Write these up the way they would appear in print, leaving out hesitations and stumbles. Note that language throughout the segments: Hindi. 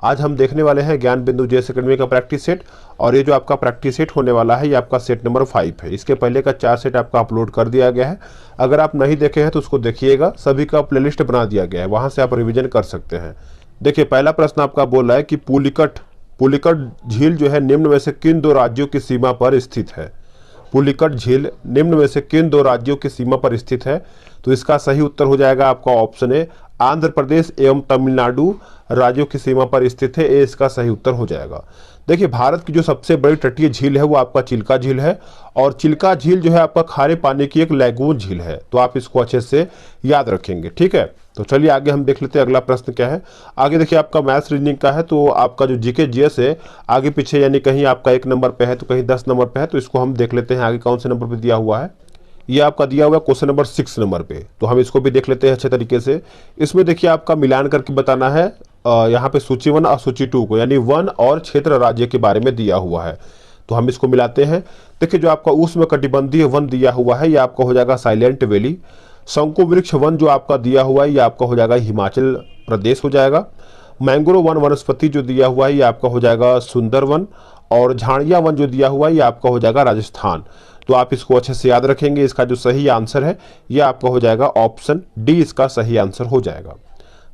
आज हम देखने वाले हैं ज्ञान बिंदु जेएस एकेडमी का प्रैक्टिस सेट। और ये जो आपका प्रैक्टिस सेट होने वाला है ये आपका सेट नंबर 5 है। इसके पहले का 4 सेट आपका अपलोड कर दिया गया है। अगर आप नहीं देखे हैं तो उसको देखिएगा, सभी का प्लेलिस्ट बना दिया गया है, वहां से आप रिवीजन कर सकते हैं। देखिए, पहला प्रश्न आपका बोल रहा है कि पुलिकट झील जो है निम्न में से किन दो राज्यों की सीमा पर स्थित है। पुलिकट झील निम्न में से किन दो राज्यों की सीमा पर स्थित है। तो इसका सही उत्तर हो जाएगा आपका ऑप्शन ए, आंध्र प्रदेश एवं तमिलनाडु राज्यों की सीमा पर स्थित है। ए इसका सही उत्तर हो जाएगा। देखिए, भारत की जो सबसे बड़ी तटीय झील है वो आपका चिल्का झील है। और चिल्का झील जो है आपका खारे पानी की एक लैगून झील है। तो आप इसको अच्छे से याद रखेंगे, ठीक है। तो चलिए आगे हम देख लेते हैं अगला प्रश्न क्या है। आगे देखिए, आपका मैथ्स रीजनिंग का है। तो आपका जो जीके जीएस है आगे पीछे, यानी कहीं आपका 1 नंबर पे है तो कहीं 10 नंबर पे है। तो इसको हम देख लेते हैं आगे कौन से नंबर पे दिया हुआ है। ये आपका दिया हुआ है क्वेश्चन नंबर 6 नंबर पे। तो हम इसको भी देख लेते हैं अच्छे तरीके से। इसमें देखिए आपका मिलान करके बताना है यहाँ पे सूची 1 और सूची 2 को, यानी वन और क्षेत्र राज्य के बारे में दिया हुआ है। तो हम इसको मिलाते हैं। देखिए, जो आपका उष्णकटिबंधीय वन दिया हुआ है ये आपका हो जाएगा साइलेंट वैली। शंकु वृक्ष वन जो आपका दिया हुआ है ये आपका हो जाएगा हिमाचल प्रदेश हो जाएगा। मैंग्रोव वन वनस्पति जो दिया हुआ है ये आपका हो जाएगा सुंदरवन। और झाड़िया वन जो दिया हुआ है ये आपका हो जाएगा राजस्थान। तो आप इसको अच्छे से याद रखेंगे। इसका जो सही आंसर है ये आपका हो जाएगा ऑप्शन डी, इसका सही आंसर हो जाएगा।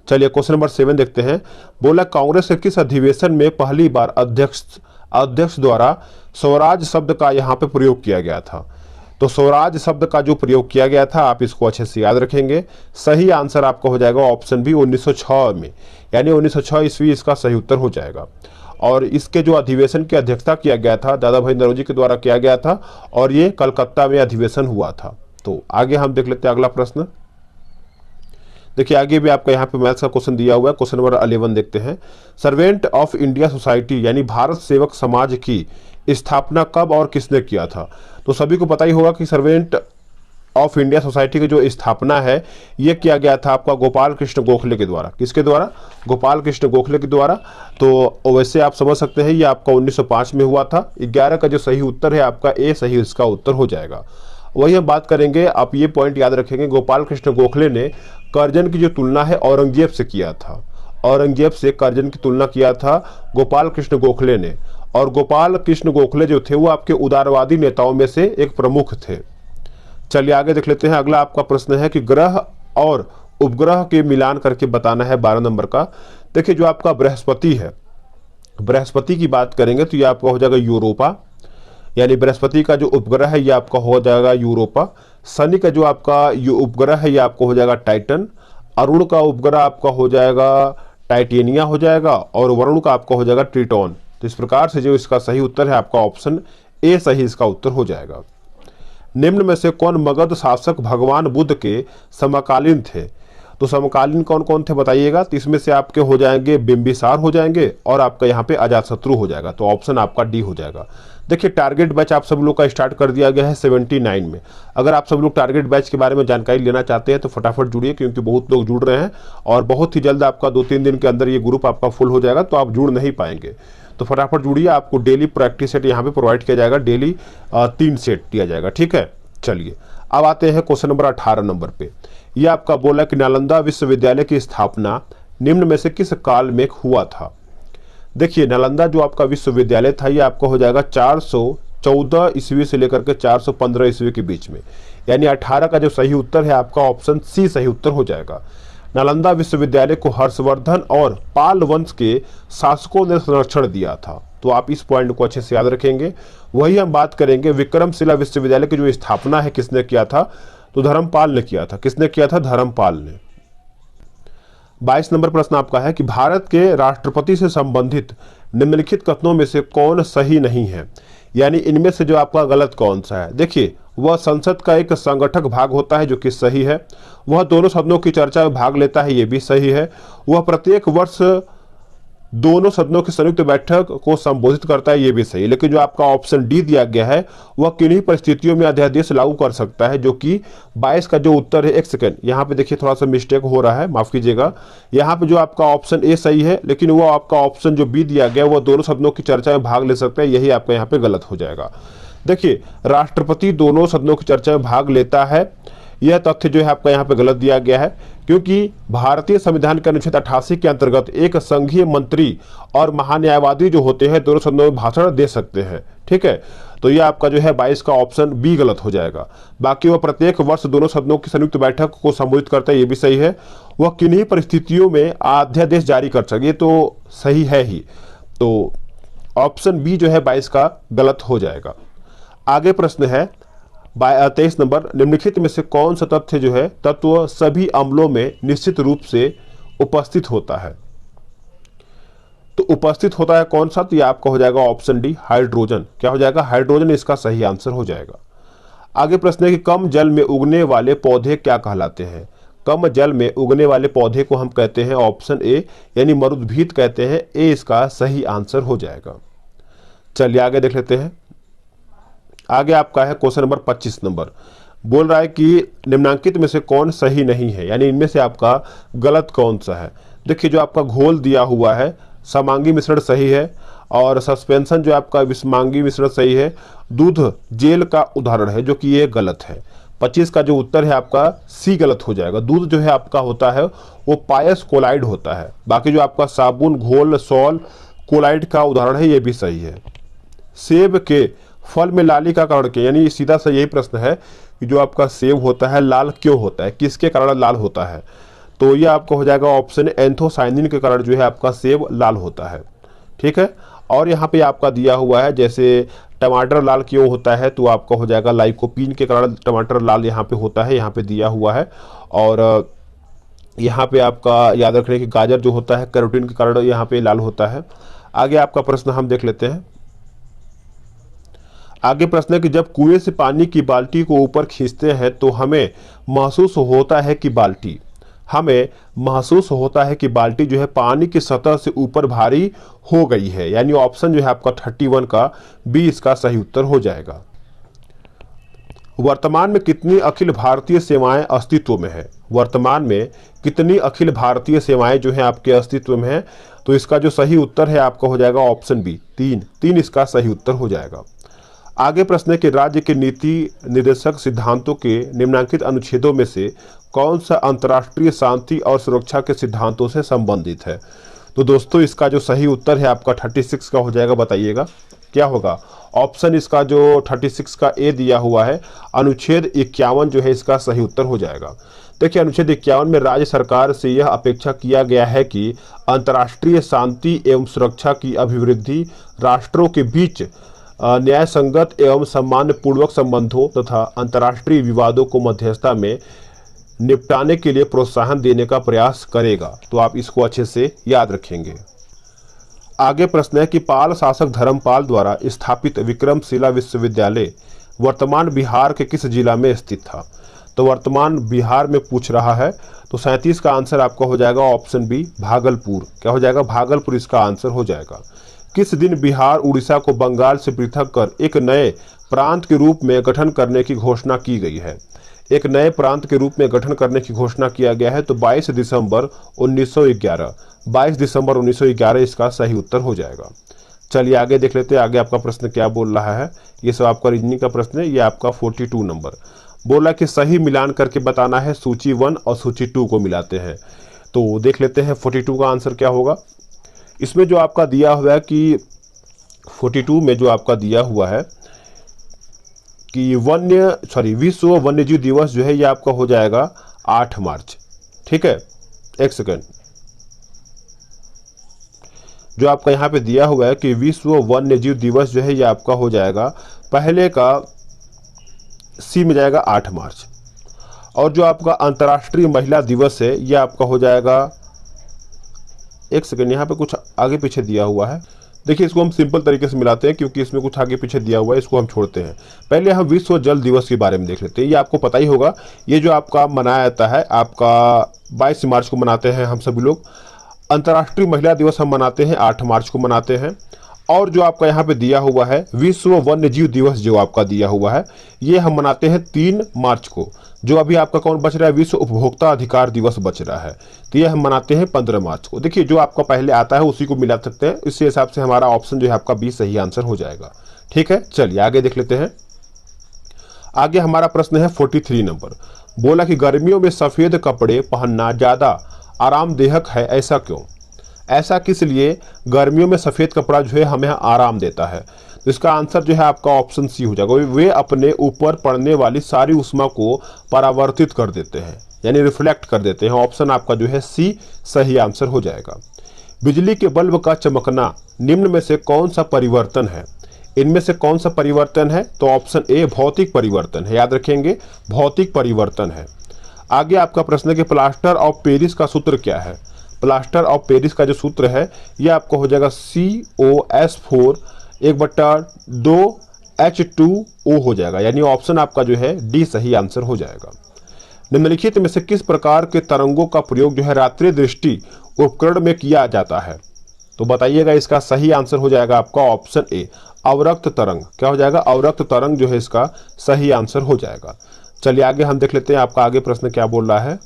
चलिए क्वेश्चन नंबर 7 देखते हैं। बोला, कांग्रेस के किस अधिवेशन में पहली बार अध्यक्ष द्वारा स्वराज शब्द का यहाँ पे प्रयोग किया गया था। तो स्वराज शब्द का जो प्रयोग किया गया था आप इसको अच्छे से याद रखेंगे। सही आंसर आपका हो जाएगा ऑप्शन बी 1906 में, यानी 1906 ईस्वी इसका सही उत्तर हो जाएगा। और इसके जो अधिवेशन की अध्यक्षता किया गया था दादा भाई नौरोजी के द्वारा किया गया था। और ये कलकत्ता में अधिवेशन हुआ था। तो आगे हम देख लेते हैं अगला प्रश्न। देखिए, आगे भी आपका यहाँ पे मैथ्स का क्वेश्चन दिया हुआ है। क्वेश्चन नंबर 11 देखते हैं। सर्वेंट ऑफ इंडिया सोसाइटी यानी भारत सेवक समाज की स्थापना कब और किसने किया था। तो सभी को पता ही होगा कि सर्वेंट ऑफ इंडिया सोसाइटी की जो स्थापना है ये किया गया था आपका गोपाल कृष्ण गोखले के द्वारा। किसके द्वारा? गोपाल कृष्ण गोखले के द्वारा। तो वैसे आप समझ सकते हैं ये आपका 1905 में हुआ था। 11 का जो सही उत्तर है आपका ए सही इसका उत्तर हो जाएगा। वही हम बात करेंगे, आप ये पॉइंट याद रखेंगे, गोपाल कृष्ण गोखले ने कर्जन की जो तुलना है औरंगजेब से किया था। औरंगजेब से कर्जन की तुलना किया था गोपाल कृष्ण गोखले ने। और गोपाल कृष्ण गोखले जो थे वो आपके उदारवादी नेताओं में से एक प्रमुख थे। चलिए आगे देख लेते हैं। अगला आपका प्रश्न है कि ग्रह और उपग्रह के मिलान करके बताना है 12 नंबर का। देखिए, जो आपका बृहस्पति है, बृहस्पति की बात करेंगे तो ये आपका हो जाएगा यूरोपा, यानी बृहस्पति का जो उपग्रह है ये आपका हो जाएगा यूरोपा। शनि का जो आपका उपग्रह है ये आपको हो जाएगा टाइटन। अरुण का उपग्रह आपका हो जाएगा टाइटेनिया हो जाएगा। और वरुण का आपका हो जाएगा ट्रिटोन। तो इस प्रकार से जो इसका सही उत्तर है आपका ऑप्शन ए सही इसका उत्तर हो जाएगा। निम्न में से कौन मगध शासक भगवान बुद्ध के समकालीन थे। तो समकालीन कौन कौन थे बताइएगा। तो इसमें से आपके हो जाएंगे बिंबिसार हो जाएंगे और आपका यहाँ पे अजातशत्रु हो जाएगा। तो ऑप्शन आपका डी हो जाएगा। देखिए, टारगेट बैच आप सब लोग का स्टार्ट कर दिया गया है 79 में। अगर आप सब लोग टारगेट बैच के बारे में जानकारी लेना चाहते हैं तो फटाफट जुड़िए, क्योंकि बहुत लोग जुड़ रहे हैं और बहुत ही जल्द आपका 2-3 दिन के अंदर ये ग्रुप आपका फुल हो जाएगा। तो आप जुड़ नहीं पाएंगे, तो फटाफट जुड़िए। आपको डेली प्रैक्टिस सेट यहाँ पे प्रोवाइड किया जाएगा, डेली 3 सेट दिया जाएगा, ठीक है। चलिए अब आते हैं क्वेश्चन नंबर 18 नंबर पे। ये आपका बोला कि नालंदा विश्वविद्यालय की स्थापना निम्न में से किस काल में हुआ था। देखिए, नालंदा जो आपका विश्वविद्यालय था ये आपका हो जाएगा 414 ईस्वी से लेकर के 415 ईस्वी के बीच में, यानी 18 का जो सही उत्तर है आपका ऑप्शन सी सही उत्तर हो जाएगा। नालंदा विश्वविद्यालय को हर्षवर्धन और पाल वंश के शासकों ने संरक्षण दिया था। तो आप इस पॉइंट को अच्छे से याद रखेंगे। वही हम बात करेंगे विक्रमशिला विश्वविद्यालय की जो स्थापना है किसने किया था। तो धर्मपाल ने किया था। किसने किया था? धर्मपाल ने। 22 नंबर प्रश्न आपका है कि भारत के राष्ट्रपति से संबंधित निम्नलिखित कथनों में से कौन सही नहीं है, यानी इनमें से जो आपका गलत कौन सा है। देखिए, वह संसद का एक संगठक भाग होता है जो कि सही है। वह दोनों सदनों की चर्चा में भाग लेता है, ये भी सही है। वह प्रत्येक वर्ष दोनों सदनों की संयुक्त बैठक को संबोधित करता है, ये भी सही। लेकिन जो आपका ऑप्शन डी दिया गया है वह किन्हीं परिस्थितियों में अध्यादेश लागू कर सकता है, जो कि 22 का जो उत्तर है। एक सेकेंड, यहाँ पे देखिए थोड़ा सा मिस्टेक हो रहा है, माफ कीजिएगा। यहाँ पे जो आपका ऑप्शन ए सही है, लेकिन वो आपका ऑप्शन जो बी दिया गया वह दोनों सदनों की चर्चा में भाग ले सकता है, यही आपका यहाँ पे गलत हो जाएगा। देखिए, राष्ट्रपति दोनों सदनों की चर्चा में भाग लेता है, यह तथ्य जो है आपका यहाँ पे गलत दिया गया है, क्योंकि भारतीय संविधान के अनुच्छेद 88 के अंतर्गत एक संघीय मंत्री और महान्यायवादी जो होते हैं दोनों सदनों में भाषण दे सकते हैं। ठीक है, तो ये आपका जो है 22 का ऑप्शन बी गलत हो जाएगा। बाकी वह प्रत्येक वर्ष दोनों सदनों की संयुक्त बैठक को संबोधित करता है, ये भी सही है। वह किन्हीं परिस्थितियों में अध्यादेश जारी कर सके, ये तो सही है ही। तो ऑप्शन बी जो है 22 का गलत हो जाएगा। आगे प्रश्न है 23 नंबर, निम्नलिखित में से कौन सा तथ्य जो है तत्व सभी अम्लों में निश्चित रूप से उपस्थित होता है? तो उपस्थित होता है कौन सा? तो ये आपका हो जाएगा ऑप्शन डी, हाइड्रोजन। क्या हो जाएगा? हाइड्रोजन इसका सही आंसर हो जाएगा। आगे प्रश्न है कि कम जल में उगने वाले पौधे क्या कहलाते हैं? कम जल में उगने वाले पौधे को हम कहते हैं ऑप्शन ए, यानी मरुद्भिद कहते हैं। ए इसका सही आंसर हो जाएगा। चलिए आगे देख लेते हैं। आगे आपका है क्वेश्चन नंबर 25 नंबर, बोल रहा है कि निम्नांकित में से कौन सही नहीं है, यानी इनमें से आपका गलत कौन सा है? देखिए, जो आपका घोल दिया हुआ है समांगी मिश्रण सही है, और सस्पेंशन जो आपका विषमांगी मिश्रण सही है। दूध जेल का उदाहरण है, जो कि ये गलत है। 25 का जो उत्तर है आपका सी गलत हो जाएगा। दूध जो है आपका होता है वो पायस कोलाइड होता है। बाकी जो आपका साबुन, घोल, सॉल कोलाइड का उदाहरण है, ये भी सही है। सेब के फल में लाली का कारण क्या? यानी सीधा सा यही प्रश्न है कि जो आपका सेब होता है लाल क्यों होता है, किसके कारण लाल होता है? तो ये आपका हो जाएगा ऑप्शन एंथोसाइनिन के कारण जो है आपका सेब लाल होता है। ठीक है, और यहाँ पे आपका दिया हुआ है जैसे टमाटर लाल क्यों होता है, तो आपका हो जाएगा लाइकोपीन के कारण टमाटर लाल यहाँ पे होता है, यहाँ पे दिया हुआ है। और यहाँ पे आपका याद रखने की गाजर जो होता है कैरोटीन के कारण यहाँ पे लाल होता है। आगे आपका प्रश्न हम देख लेते हैं। आगे प्रश्न है कि जब कुएं से पानी की बाल्टी को ऊपर खींचते हैं तो हमें महसूस होता है कि बाल्टी जो है पानी की सतह से ऊपर भारी हो गई है, यानी ऑप्शन जो है आपका 31 का बी इसका सही उत्तर हो जाएगा। वर्तमान में कितनी अखिल भारतीय सेवाएं अस्तित्व में है? वर्तमान में कितनी अखिल भारतीय सेवाएं जो है आपके अस्तित्व में है? तो इसका जो सही उत्तर है आपका हो जाएगा ऑप्शन बी, 3 इसका सही उत्तर हो जाएगा। आगे प्रश्न है कि राज्य के नीति निर्देशक सिद्धांतों के निम्नांकित अनुच्छेदों में से कौन सा अंतर्राष्ट्रीय शांति और सुरक्षा के सिद्धांतों से संबंधित है? तो दोस्तों इसका जो सही उत्तर है आपका 36 का हो जाएगा। बताइएगा क्या होगा? ऑप्शन इसका जो 36 का ए दिया हुआ है, अनुच्छेद 51 जो है इसका सही उत्तर हो जाएगा। देखिए, अनुच्छेद 51 में राज्य सरकार से यह अपेक्षा किया गया है कि अंतर्राष्ट्रीय शांति एवं सुरक्षा की अभिवृद्धि, राष्ट्रों के बीच न्याय संगत एवं सम्मान पूर्वक संबंधों तथा अंतर्राष्ट्रीय विवादों को मध्यस्थता में निपटाने के लिए प्रोत्साहन देने का प्रयास करेगा। तो आप इसको अच्छे से याद रखेंगे। आगे प्रश्न है कि पाल शासक धर्मपाल द्वारा स्थापित विक्रमशिला विश्वविद्यालय वर्तमान बिहार के किस जिला में स्थित था? तो वर्तमान बिहार में पूछ रहा है, तो 37 का आंसर आपका हो जाएगा ऑप्शन बी, भागलपुर। क्या हो जाएगा? भागलपुर इसका आंसर हो जाएगा। किस दिन बिहार उड़ीसा को बंगाल से पृथक कर एक नए प्रांत के रूप में गठन करने की घोषणा की गई है? एक नए प्रांत के रूप में गठन करने की घोषणा किया गया है, तो 22 दिसंबर 1911। 22 दिसंबर 1911 इसका सही उत्तर हो जाएगा। चलिए आगे देख लेते हैं। आगे आपका प्रश्न क्या बोल रहा है? ये सब आपका रीजनिंग का प्रश्न है। ये आपका 42 नंबर बोला कि सही मिलान करके बताना है, सूची 1 और सूची 2 को मिलाते हैं। तो देख लेते हैं 42 का आंसर क्या होगा। इसमें जो आपका दिया हुआ है कि 42 में जो आपका दिया हुआ है कि विश्व वन्यजीव दिवस जो है ये आपका हो जाएगा 8 मार्च। ठीक है, एक सेकंड, जो आपका यहाँ पे दिया हुआ है कि विश्व वन्यजीव दिवस जो है ये आपका हो जाएगा, पहले का सी में जाएगा 8 मार्च, और जो आपका अंतर्राष्ट्रीय महिला दिवस है ये आपका हो जाएगा, एक सेकंड, यहाँ पे कुछ आगे पीछे दिया हुआ है। देखिए, इसको हम सिंपल तरीके से मिलाते हैं क्योंकि इसमें कुछ आगे पीछे दिया हुआ है, इसको हम छोड़ते हैं। पहले हम विश्व जल दिवस के बारे में देख लेते हैं। ये आपको पता ही होगा, ये जो आपका मनाया जाता है आपका 22 मार्च को मनाते हैं हम सभी लोग। अंतर्राष्ट्रीय महिला दिवस हम मनाते हैं 8 मार्च को मनाते हैं। और जो आपका यहाँ पे दिया हुआ है विश्व वन्यजीव दिवस जो आपका दिया हुआ है ये हम मनाते हैं 3 मार्च को। जो अभी आपका कौन बच रहा है, विश्व उपभोक्ता अधिकार दिवस बच रहा है, तो ये हम मनाते हैं 15 मार्च को। देखिए, जो आपका पहले आता है उसी को मिला सकते हैं, इसी हिसाब से हमारा ऑप्शन जो है आपका बी सही आंसर हो जाएगा। ठीक है, चलिए आगे देख लेते हैं। आगे हमारा प्रश्न है 43 नंबर। बोला कि गर्मियों में सफ़ेद कपड़े पहनना ज़्यादा आरामदायक है, ऐसा क्यों? ऐसा किस लिए गर्मियों में सफ़ेद कपड़ा जो है हमें आराम देता है? तो इसका आंसर जो है आपका ऑप्शन सी हो जाएगा। वे अपने ऊपर पड़ने वाली सारी ऊष्मा को परावर्तित कर देते हैं, यानी रिफ्लेक्ट कर देते हैं। ऑप्शन आपका जो है सी सही आंसर हो जाएगा। बिजली के बल्ब का चमकना निम्न में से कौन सा परिवर्तन है? इनमें से कौन सा परिवर्तन है? तो ऑप्शन ए भौतिक परिवर्तन है, याद रखेंगे भौतिक परिवर्तन है। आगे आपका प्रश्न है कि प्लास्टर ऑफ पेरिस का सूत्र क्या है? प्लास्टर ऑफ पेरिस का जो सूत्र है यह आपको हो जाएगा COS4 1/2H2O हो जाएगा, यानी ऑप्शन आपका जो है डी सही आंसर हो जाएगा। निम्नलिखित में से किस प्रकार के तरंगों का प्रयोग जो है रात्रि दृष्टि उपकरण में किया जाता है? तो बताइएगा, इसका सही आंसर हो जाएगा आपका ऑप्शन ए अवरक्त तरंग। क्या हो जाएगा? अवरक्त तरंग जो है इसका सही आंसर हो जाएगा। चलिए आगे हम देख लेते हैं आपका आगे प्रश्न क्या बोल रहा है।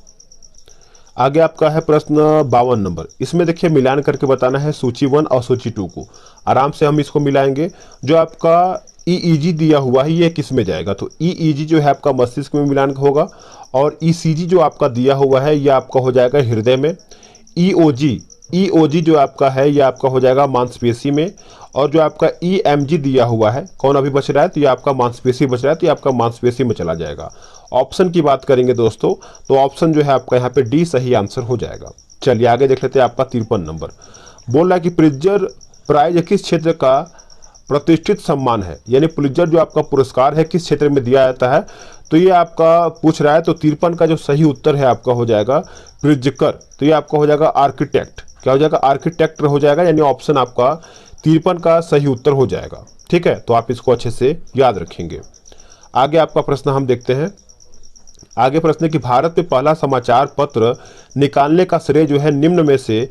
आगे आपका है प्रश्न 52 नंबर। इसमें देखिए मिलान करके बताना है सूची 1 और सूची 2 को। आराम से हम इसको मिलाएंगे। जो आपका EEG दिया हुआ है ये किस में जाएगा? तो EEG जो है आपका मस्तिष्क में मिलान होगा, और ECG जो आपका दिया हुआ है ये आपका हो जाएगा हृदय में। EOG जो आपका है ये आपका हो जाएगा मांसपेशी में, और जो आपका EMG दिया हुआ है, कौन अभी बच रहा है? तो ये आपका मांसपेशी बच रहा है, तो ये आपका मांसपेशी में चला जाएगा। ऑप्शन की बात करेंगे दोस्तों, तो ऑप्शन जो है आपका यहाँ पे डी सही आंसर हो जाएगा। चलिए आगे देख लेते हैं आपका 53 नंबर। बोल रहा है कि प्रिट्जर प्राइज किस क्षेत्र का प्रतिष्ठित सम्मान है? यानी प्रिट्जर जो आपका पुरस्कार है किस क्षेत्र में दिया जाता है? तो ये आपका पूछ रहा है। तो 53 का जो सही उत्तर है आपका हो जाएगा प्रिट्जकर। तो ये आपका हो जाएगा आर्किटेक्ट। क्या हो जाएगा? आर्किटेक्ट हो जाएगा, यानी ऑप्शन आपका 53 का सही उत्तर हो जाएगा। ठीक है, तो आप इसको अच्छे से याद रखेंगे। आगे आपका प्रश्न हम देखते हैं। आगे प्रश्न है कि भारत में पहला समाचार पत्र निकालने का श्रेय जो है निम्न में से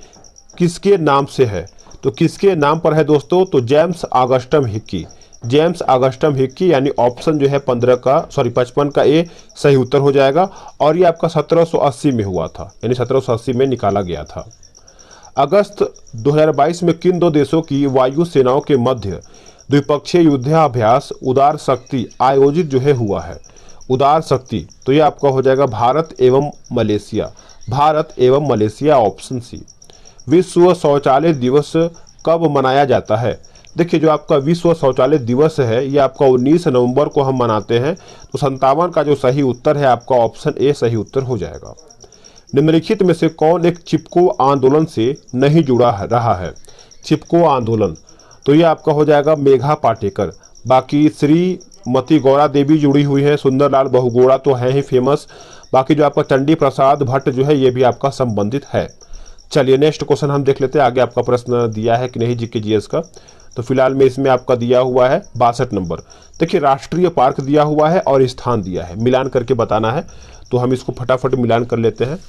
किसके नाम से है? तो किसके नाम पर है दोस्तों? तो जेम्स ऑगस्टम हिक्की। जेम्स ऑगस्टम हिक्की, यानी ऑप्शन जो है 55 का ए सही उत्तर हो जाएगा। और ये आपका 1780 में हुआ था, यानी 1780 में निकाला गया था। अगस्त 2022 में किन दो देशों की वायु सेनाओं के मध्य द्विपक्षीय युद्धाभ्यास उदार शक्ति आयोजित जो है हुआ है? उदार शक्ति, तो ये आपका हो जाएगा भारत एवं मलेशिया। भारत एवं मलेशिया, ऑप्शन सी। विश्व शौचालय दिवस कब मनाया जाता है? देखिए जो आपका विश्व शौचालय दिवस है ये आपका 19 नवंबर को हम मनाते हैं। तो 57 का जो सही उत्तर है आपका ऑप्शन ए सही उत्तर हो जाएगा। निम्नलिखित में से कौन एक चिपको आंदोलन से नहीं जुड़ा रहा है? चिपको आंदोलन, तो ये आपका हो जाएगा मेघा पाटेकर। बाकी श्रीमती गौरा देवी जुड़ी हुई है, सुंदरलाल बहुगुणा तो है ही फेमस। बाकी जो आपका चंडी प्रसाद भट्ट जो है ये भी आपका संबंधित है। चलिए नेक्स्ट क्वेश्चन हम देख लेते हैं। आगे आपका प्रश्न दिया है कि नहीं जीके जीएस का, तो फिलहाल में इसमें आपका दिया हुआ है 62 नंबर। देखिए राष्ट्रीय पार्क दिया हुआ है और स्थान दिया है, मिलान करके बताना है। तो हम इसको फटाफट मिलान कर लेते हैं।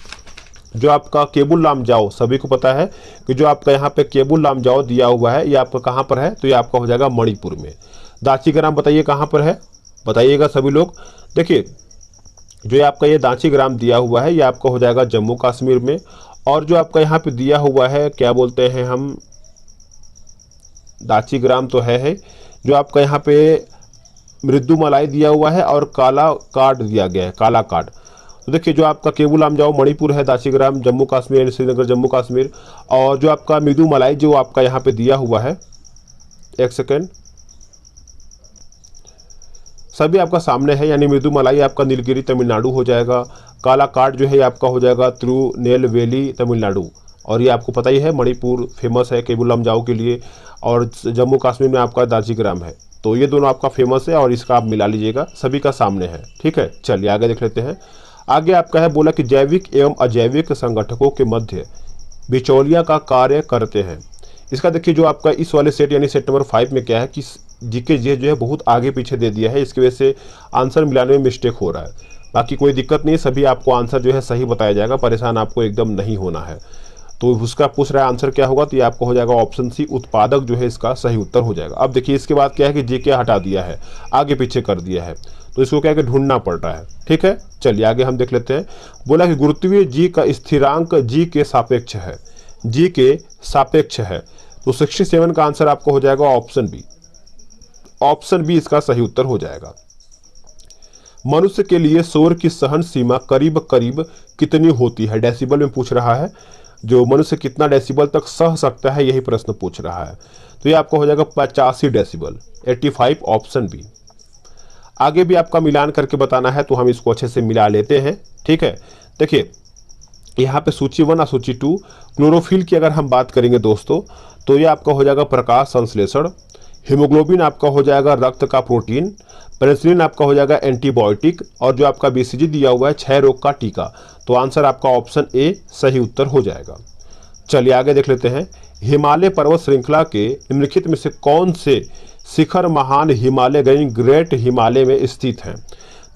जो आपका केबुल लामजाओ, सभी को पता है कि जो आपका यहाँ पे केबुल लामजाओ दिया हुआ है ये आपका कहाँ पर है? तो ये आपका हो जाएगा मणिपुर में। दाची ग्राम बताइए कहाँ पर है, बताइएगा सभी लोग। देखिए जो आपका ये दाची ग्राम दिया हुआ है ये आपका हो जाएगा जम्मू कश्मीर में। और जो आपका यहाँ पे दिया हुआ है क्या बोलते हैं हम, दाची ग्राम तो है जो आपका यहाँ पे मृदु मलाई दिया हुआ है और काला कार्ड दिया गया है, काला कार्ड। तो देखिए जो आपका केबुल लामजाओ मणिपुर है, दाची ग्राम जम्मू कश्मीर, श्रीनगर जम्मू कश्मीर। और जो आपका मृदु मलाई जो आपका यहाँ पे दिया हुआ है, एक सेकेंड, सभी आपका सामने है, यानी मृदु मलाई आपका नीलगिरी तमिलनाडु हो जाएगा। काला कार्ड जो है आपका हो जाएगा तिरुनेलवेली तमिलनाडु। और ये आपको पता ही है मणिपुर फेमस है केबुल लामजाओ के लिए, और जम्मू कश्मीर में आपका दाची ग्राम है। तो ये दोनों आपका फेमस है और इसका आप मिला लीजिएगा, सभी का सामने है। ठीक है, चलिए आगे देख लेते हैं। आगे आपका है बोला कि जैविक एवं अजैविक संगठकों के मध्य बिचौलिया का कार्य करते हैं। इसका देखिए जो आपका इस वाले सेट यानी सेट नंबर 5 में क्या है कि जीके जी जो है बहुत आगे पीछे दे दिया है, इसकी वजह से आंसर मिलाने में मिस्टेक हो रहा है। बाकी कोई दिक्कत नहीं, सभी आपको आंसर जो है सही बताया जाएगा, परेशान आपको एकदम नहीं होना है। तो उसका पूछ रहा है आंसर क्या होगा, तो ये आपको हो जाएगा ऑप्शन सी उत्पादक जो है इसका सही उत्तर हो जाएगा। अब देखिए इसके बाद क्या है कि जीके हटा दिया है, आगे पीछे कर दिया है, तो इसको क्या है कि ढूंढना पड़ रहा है। ठीक है, चलिए आगे हम देख लेते हैं। बोला कि गुरुत्वीय जी का स्थिरांक जी के सापेक्ष है, जी के सापेक्ष है। तो 67 का आंसर आपको हो जाएगा ऑप्शन बी। ऑप्शन बी इसका सही उत्तर हो जाएगा। मनुष्य के लिए शोर की सहन सीमा करीब करीब कितनी होती है? डेसिबल में पूछ रहा है, जो मनुष्य कितना डेसिबल तक सह सकता है, यही प्रश्न पूछ रहा है। तो ये आपका हो जाएगा 85 डेसिबल, 85, ऑप्शन बी। आगे भी आपका मिलान करके बताना है, तो हम इसको अच्छे से मिला लेते हैं। ठीक है, देखिए यहाँ पे सूची 1 और सूची 2, क्लोरोफिल की अगर हम बात करेंगे दोस्तों, तो ये आपका हो जाएगा प्रकाश संश्लेषण। हीमोग्लोबिन आपका हो जाएगा रक्त का प्रोटीन। पेनिसिलिन आपका हो जाएगा एंटीबायोटिक। और जो आपका बीसीजी दिया हुआ है क्षय रोग का टीका। तो आंसर आपका ऑप्शन ए सही उत्तर हो जाएगा। चलिए आगे देख लेते हैं। हिमालय पर्वत श्रृंखला के निम्नलिखित में से कौन से शिखर महान हिमालय ग्रेट हिमालय में स्थित हैं?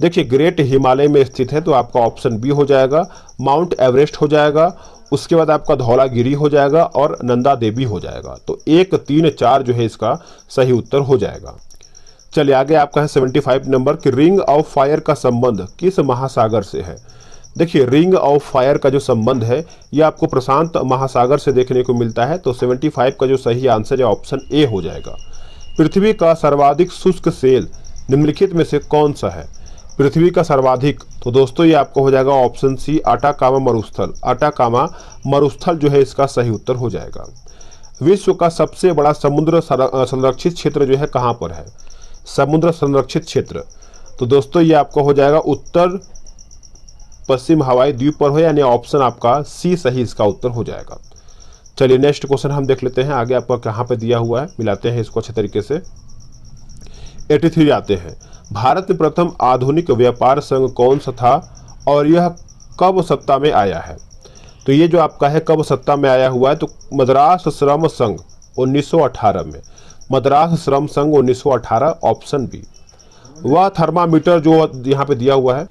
देखिए ग्रेट हिमालय में स्थित है, तो आपका ऑप्शन बी हो जाएगा, माउंट एवरेस्ट हो जाएगा। उसके बाद आपका धौलागिरी हो जाएगा और नंदा देवी हो जाएगा। तो 1, 3, 4 जो है इसका सही उत्तर हो जाएगा। चलिए आगे आपका है 75 नंबर कि रिंग ऑफ फायर का संबंध किस महासागर से है? देखिए रिंग ऑफ फायर का जो संबंध है ये आपको प्रशांत महासागर से देखने को मिलता है। तो 75 का जो सही आंसर है ऑप्शन ए हो जाएगा। पृथ्वी का सर्वाधिक शुष्क सेल निम्नलिखित में से कौन सा है? पृथ्वी का सर्वाधिक, तो दोस्तों ये आपको हो जाएगा ऑप्शन सी, अटाकामा मरुस्थल। अटाकामा मरुस्थल जो है इसका सही उत्तर हो जाएगा। विश्व का सबसे बड़ा समुद्र संरक्षित क्षेत्र जो है कहाँ पर है? समुद्र संरक्षित क्षेत्र, तो दोस्तों ये आपको हो जाएगा उत्तर पश्चिम हवाई द्वीप पर हो, यानी ऑप्शन आपका सी सही इसका उत्तर हो जाएगा। चलिए नेक्स्ट क्वेश्चन हम देख लेते हैं। आगे आपका कहाँ पे दिया हुआ है, मिलाते हैं इसको अच्छे तरीके से। 83 आते हैं। भारत में प्रथम आधुनिक व्यापार संघ कौन सा था और यह कब सत्ता में आया है? तो ये जो आपका है कब सत्ता में आया हुआ है, तो मद्रास श्रम संघ 1918 में। मद्रास श्रम संघ 1918, ऑप्शन बी। वह थर्मामीटर जो यहाँ पे दिया हुआ है,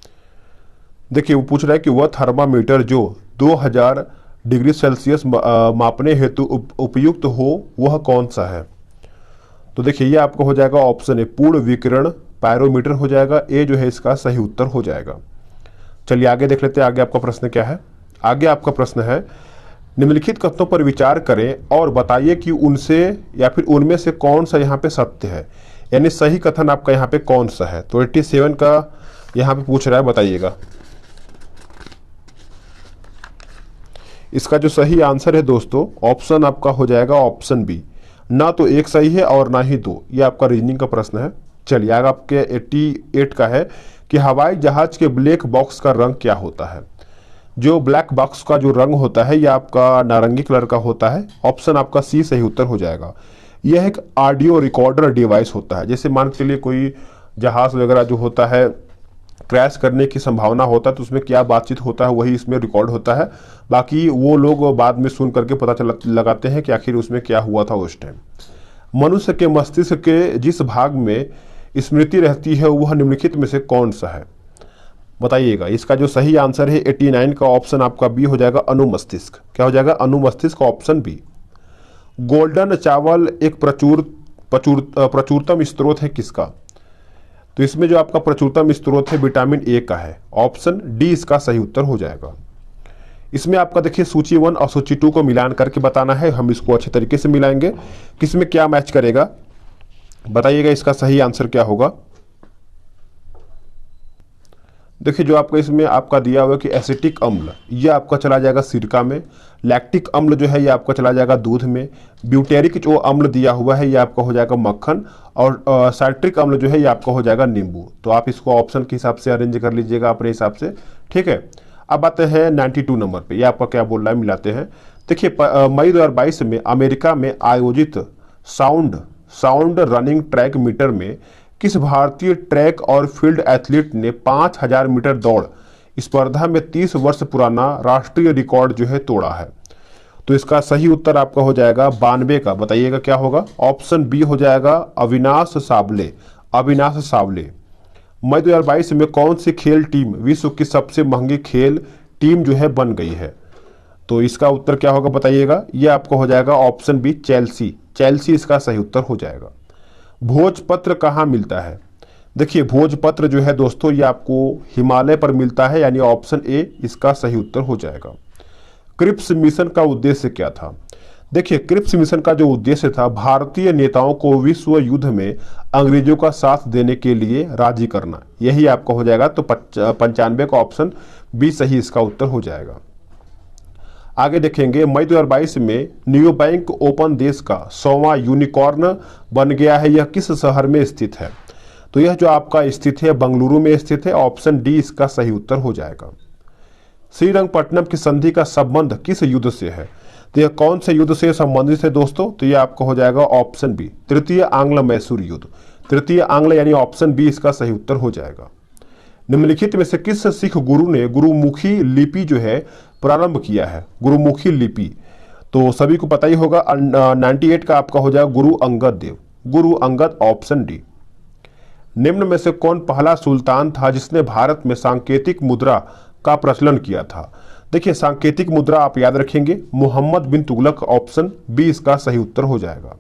देखिए वो पूछ रहा है कि वह थर्मामीटर जो 2000 डिग्री सेल्सियस मापने हेतु उपयुक्त हो वह कौन सा है? तो देखिए ये आपको हो जाएगा ऑप्शन ए, पूर्ण विकिरण पायरोमीटर हो जाएगा। ए जो है इसका सही उत्तर हो जाएगा। चलिए आगे देख लेते हैं। आगे आपका प्रश्न क्या है? आगे आपका प्रश्न है, निम्नलिखित कथनों पर विचार करें और बताइए कि उनसे या फिर उनमें से कौन सा यहाँ पे सत्य है, यानी सही कथन आपका यहाँ पे कौन सा है? तो 87 का यहाँ पे पूछ रहा है, बताइएगा। इसका जो सही आंसर है दोस्तों, ऑप्शन आपका हो जाएगा ऑप्शन बी, ना तो एक सही है और ना ही दो। ये आपका रीजनिंग का प्रश्न है। चलिए आगे आपके 88 का है कि हवाई जहाज के ब्लैक बॉक्स का रंग क्या होता है? जो ब्लैक बॉक्स का जो रंग होता है यह आपका नारंगी कलर का होता है। ऑप्शन आपका सी सही उत्तर हो जाएगा। यह एक ऑडियो रिकॉर्डर डिवाइस होता है। जैसे मान के लिए कोई जहाज वगैरह जो होता है क्रैश करने की संभावना होता है, तो उसमें क्या बातचीत होता है वही इसमें रिकॉर्ड होता है। बाकी वो लोग बाद में सुन करके पता लगाते हैं कि आखिर उसमें क्या हुआ था उस टाइम। मनुष्य के मस्तिष्क के जिस भाग में स्मृति रहती है वह निम्नलिखित में से कौन सा है? बताइएगा। इसका जो सही आंसर है 89 का ऑप्शन आपका बी हो जाएगा, अनुमस्तिष्क। क्या हो जाएगा? अनुमस्तिष्क, ऑप्शन बी। गोल्डन चावल एक प्रचुरतम स्रोत है किसका? तो इसमें जो आपका प्रचुरतम स्रोत है विटामिन ए का है। ऑप्शन डी इसका सही उत्तर हो जाएगा। इसमें आपका देखिए सूची 1 और सूची 2 को मिलान करके बताना है। हम इसको अच्छे तरीके से मिलाएंगे, किसमें क्या मैच करेगा, बताइएगा इसका सही आंसर क्या होगा। देखिए जो आपका इसमें आपका दिया हुआ है कि एसिटिक अम्ल, ये आपका चला जाएगा सिरका में। लैक्टिक अम्ल जो है ये आपका चला जाएगा दूध में। ब्यूटेरिक जो अम्ल दिया हुआ है ये आपका हो जाएगा मक्खन। और साइट्रिक अम्ल जो है ये आपका हो जाएगा नींबू। तो आप इसको ऑप्शन के हिसाब से अरेंज कर लीजिएगा अपने हिसाब से, ठीक है। अब आते हैं 92 नंबर पे। ये आपका क्या बोल रहा है, मिलाते हैं। देखिए मई 2022 में अमेरिका में आयोजित साउंड रनिंग ट्रैक मीटर में किस भारतीय ट्रैक और फील्ड एथलीट ने 5000 मीटर दौड़ स्पर्धा में 30 वर्ष पुराना राष्ट्रीय रिकॉर्ड जो है तोड़ा है? तो इसका सही उत्तर आपका हो जाएगा 92 का। बताइएगा क्या होगा। ऑप्शन बी हो जाएगा अविनाश सावले। अविनाश सावले। मई 2022 में कौन सी खेल टीम विश्व की सबसे महंगी खेल टीम जो है बन गई है? तो इसका उत्तर क्या होगा बताइएगा। यह आपको हो जाएगा ऑप्शन बी, चेल्सी। चेल्सी इसका सही उत्तर हो जाएगा। भोजपत्र कहाँ मिलता है? देखिए भोजपत्र जो है दोस्तों ये आपको हिमालय पर मिलता है, यानी ऑप्शन ए इसका सही उत्तर हो जाएगा। क्रिप्स मिशन का उद्देश्य क्या था? देखिए, क्रिप्स मिशन का जो उद्देश्य था, भारतीय नेताओं को विश्व युद्ध में अंग्रेजों का साथ देने के लिए राजी करना, यही आपका हो जाएगा। तो 95 का ऑप्शन बी सही इसका उत्तर हो जाएगा। आगे देखेंगे, मई 2022 में न्यू बैंक ओपन देश का 100वां यूनिकॉर्न बन गया है। यह किस शहर में स्थित है? तो यह जो आपका स्थित है बेंगलुरु में स्थित है। ऑप्शन डी इसका सही उत्तर हो जाएगा। श्रीरंगपट्टनम की संधि का संबंध किस युद्ध से है? तो यह कौन से युद्ध से संबंधित है दोस्तों? तो यह आपका हो जाएगा ऑप्शन बी, तृतीय आंग्ल मैसूर युद्ध। तृतीय आंग्ल यानी ऑप्शन बी इसका सही उत्तर हो जाएगा। निम्नलिखित में से किस सिख गुरु ने गुरुमुखी लिपि जो है प्रारंभ किया है? गुरुमुखी लिपि तो सभी को पता ही होगा। 98 का आपका हो जाएगा गुरु अंगद देव। Guru Angad, option D. निम्न में से कौन पहला सुल्तान था जिसने भारत में सांकेतिक मुद्रा का प्रचलन किया था? देखिए, सांकेतिक मुद्रा आप याद रखेंगे, मोहम्मद बिन तुगलक। ऑप्शन बी इसका सही उत्तर हो जाएगा।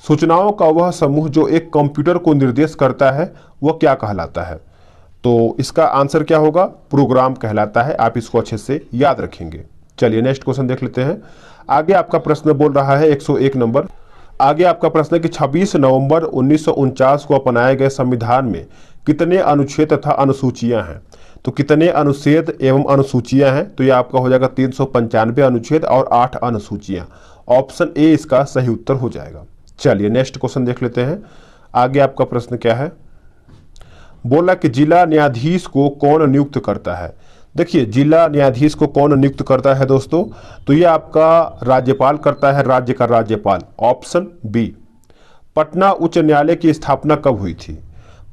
सूचनाओं का वह समूह जो एक कंप्यूटर को निर्देश करता है वह क्या कहलाता है? तो इसका आंसर क्या होगा? प्रोग्राम कहलाता है। आप इसको अच्छे से याद रखेंगे। चलिए नेक्स्ट क्वेश्चन देख लेते हैं। आगे आपका प्रश्न बोल रहा है 101 नंबर। आगे आपका प्रश्न है कि 26 नवंबर 1949 को अपनाए गए संविधान में कितने अनुच्छेद तथा अनुसूचियां हैं? तो कितने अनुच्छेद एवं अनुसूचियां हैं? तो ये आपका हो जाएगा 395 अनुच्छेद और 8 अनुसूचियां। ऑप्शन ए इसका सही उत्तर हो जाएगा। चलिए नेक्स्ट क्वेश्चन देख लेते हैं। आगे आपका प्रश्न क्या है? बोला कि जिला न्यायाधीश को कौन नियुक्त करता है? देखिए, जिला न्यायाधीश को कौन नियुक्त करता है दोस्तों? तो ये आपका राज्यपाल करता है, राज्य का राज्यपाल। Option B. पटना उच्च न्यायालय की स्थापना कब हुई थी?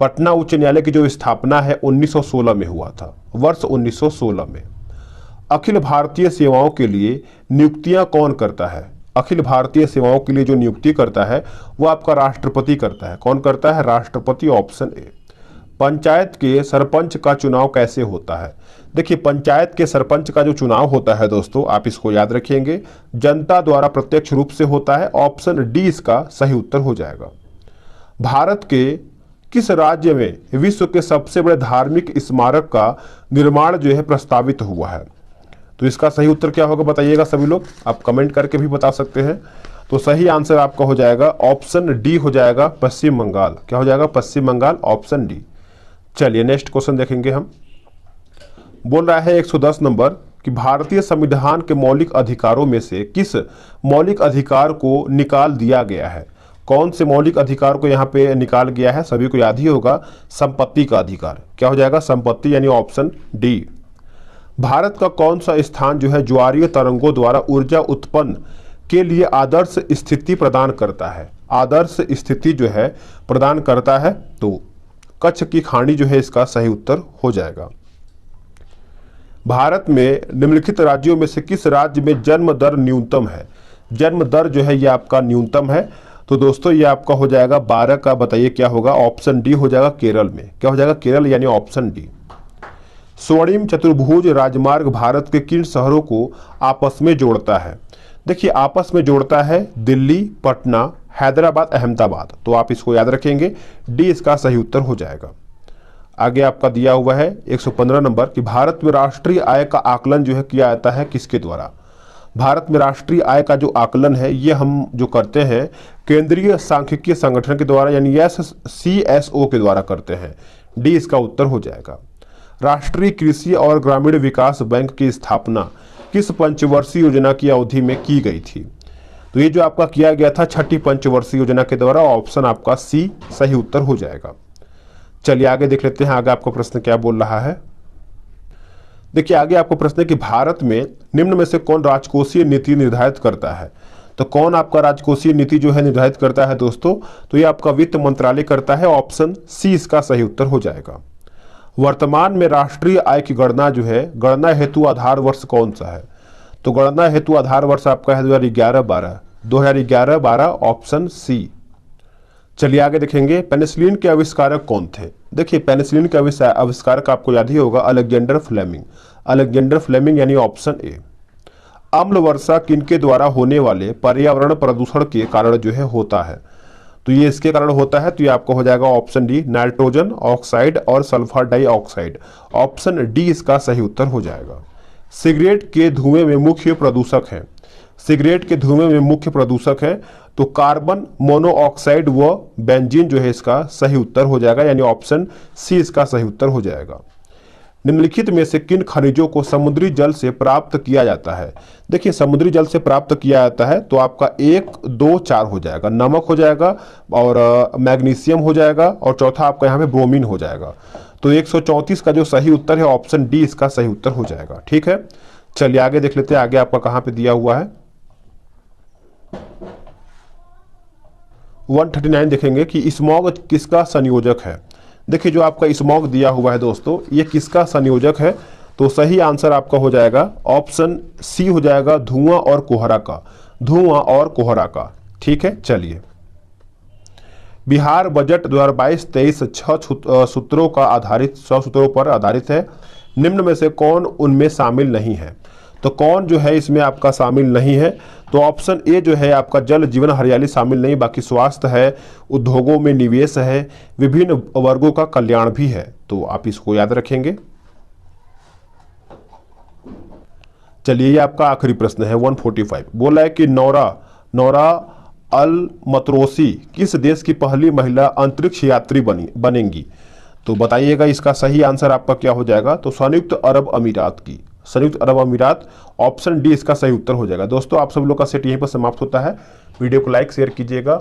पटना उच्च न्यायालय की जो स्थापना है 1916 में हुआ था, वर्ष 1916 में। अखिल भारतीय सेवाओं के लिए नियुक्तियां कौन करता है? अखिल भारतीय सेवाओं के लिए जो नियुक्ति करता है वो आपका राष्ट्रपति करता है। कौन करता है? राष्ट्रपति। Option A. पंचायत के सरपंच का चुनाव कैसे होता है? देखिए, पंचायत के सरपंच का जो चुनाव होता है दोस्तों, आप इसको याद रखेंगे, जनता द्वारा प्रत्यक्ष रूप से होता है। ऑप्शन डी इसका सही उत्तर हो जाएगा। भारत के किस राज्य में विश्व के सबसे बड़े धार्मिक स्मारक का निर्माण जो है प्रस्तावित हुआ है? तो इसका सही उत्तर क्या होगा बताइएगा सभी लोग, आप कमेंट करके भी बता सकते हैं। तो सही आंसर आपका हो जाएगा ऑप्शन डी हो जाएगा, पश्चिम बंगाल। क्या हो जाएगा? पश्चिम बंगाल, ऑप्शन डी। चलिए नेक्स्ट क्वेश्चन देखेंगे हम। बोल रहा है 110 नंबर कि भारतीय संविधान के मौलिक अधिकारों में से किस मौलिक अधिकार को निकाल दिया गया है? कौन से मौलिक अधिकार को यहाँ पे निकाल गया है? सभी को याद ही होगा, संपत्ति का अधिकार। क्या हो जाएगा? संपत्ति, यानी ऑप्शन डी। भारत का कौन सा स्थान जो है ज्वारीय तरंगों द्वारा ऊर्जा उत्पन्न के लिए आदर्श स्थिति प्रदान करता है? आदर्श स्थिति जो है प्रदान करता है, तो कच्छ की खाड़ी जो है इसका सही उत्तर हो जाएगा। भारत में निम्नलिखित राज्यों में से किस राज्य में जन्म दर न्यूनतम है? जन्म दर जो है ये आपका न्यूनतम है। तो दोस्तों ये आपका हो जाएगा 12 का, बताइए क्या होगा? ऑप्शन डी हो जाएगा, केरल में। क्या हो जाएगा? केरल, यानी ऑप्शन डी। स्वर्णिम चतुर्भुज राजमार्ग भारत के किन शहरों को आपस में जोड़ता है? देखिए, आपस में जोड़ता है दिल्ली, पटना, हैदराबाद, अहमदाबाद। तो आप इसको याद रखेंगे, डी इसका सही उत्तर हो जाएगा। आगे आपका दिया हुआ है 115 नंबर कि भारत में राष्ट्रीय आय का आकलन जो है किया जाता है किसके द्वारा? भारत में राष्ट्रीय आय का जो आकलन है ये हम जो करते हैं केंद्रीय सांख्यिकीय संगठन के द्वारा, यानी CSO के द्वारा करते हैं। डी इसका उत्तर हो जाएगा। राष्ट्रीय कृषि और ग्रामीण विकास बैंक की स्थापना किस पंचवर्षीय योजना की अवधि में की गई थी? तो ये जो आपका किया गया था छठी पंचवर्षीय योजना के द्वारा। ऑप्शन आपका सी सही उत्तर हो जाएगा। चलिए आगे देख लेते हैं, आगे आपका प्रश्न क्या बोल रहा है। देखिए, आगे आपको प्रश्न है कि भारत में निम्न में से कौन राजकोषीय नीति निर्धारित करता है? तो कौन आपका राजकोषीय नीति जो है निर्धारित करता है दोस्तों? तो ये आपका वित्त मंत्रालय करता है। ऑप्शन सी इसका सही उत्तर हो जाएगा। वर्तमान में राष्ट्रीय आय की गणना जो है, गणना हेतु आधार वर्ष कौन सा है? तो गणना हेतु आधार वर्ष आपका है 2011-12 ऑप्शन सी। चलिए आगे देखेंगे, पेनिसिलिन के आविष्कारक कौन थे? देखिए, पेनिसिलिन के आविष्कारक आपको याद ही होगा, अलेक्जेंडर फ्लेमिंग। अलेक्जेंडर फ्लेमिंग, यानी ऑप्शन ए। अम्ल वर्षा किनके द्वारा होने वाले पर्यावरण प्रदूषण के कारण जो है होता है? तो ये इसके कारण होता है, तो ये आपको हो जाएगा ऑप्शन डी, नाइट्रोजन ऑक्साइड और सल्फर डाइऑक्साइड। ऑप्शन डी इसका सही उत्तर हो जाएगा। सिगरेट के धुएं में मुख्य प्रदूषक हैं। सिगरेट के धुएं में मुख्य प्रदूषक है, तो कार्बन मोनोऑक्साइड व बेंजीन जो है इसका सही उत्तर हो जाएगा, यानी ऑप्शन सी इसका सही उत्तर हो जाएगा। निम्नलिखित में से किन खनिजों को समुद्री जल से प्राप्त किया जाता है? देखिए, समुद्री जल से प्राप्त किया जाता है तो आपका 1, 2, 4 हो जाएगा, नमक हो जाएगा और मैग्नीशियम हो जाएगा और चौथा आपका यहाँ पे ब्रोमीन हो जाएगा। तो 134 का जो सही उत्तर है ऑप्शन डी इसका सही उत्तर हो जाएगा। ठीक है, चलिए आगे देख लेते हैं, आगे आपका कहाँ पे दिया हुआ है। 139 देखेंगे कि स्मॉग किसका संयोजक है। देखिए, जो आपका स्मॉग दिया हुआ है दोस्तों, ये किसका संयोजक है? तो सही आंसर आपका हो जाएगा ऑप्शन सी हो जाएगा, धुआं और कोहरा का, धुआं और कोहरा का। ठीक है, चलिए, बिहार बजट 2022-23 6 सूत्रों का आधारित 100 सूत्रों पर आधारित है, निम्न में से कौन उनमें शामिल नहीं है? तो कौन जो है इसमें आपका शामिल नहीं है? तो ऑप्शन ए जो है आपका जल जीवन हरियाली शामिल नहीं, बाकी स्वास्थ्य है, उद्योगों में निवेश है, विभिन्न वर्गों का कल्याण भी है। तो आप इसको याद रखेंगे। चलिए, ये आपका आखिरी प्रश्न है 145। बोला है कि नौरा अल मतरोसी किस देश की पहली महिला अंतरिक्ष यात्री बनेंगी? तो बताइएगा इसका सही आंसर आपका क्या हो जाएगा? तो संयुक्त अरब अमीरात की, संयुक्त अरब अमीरात, ऑप्शन डी इसका सही उत्तर हो जाएगा। दोस्तों, आप सब लोग का सेट यहीं पर समाप्त होता है। वीडियो को लाइक शेयर कीजिएगा।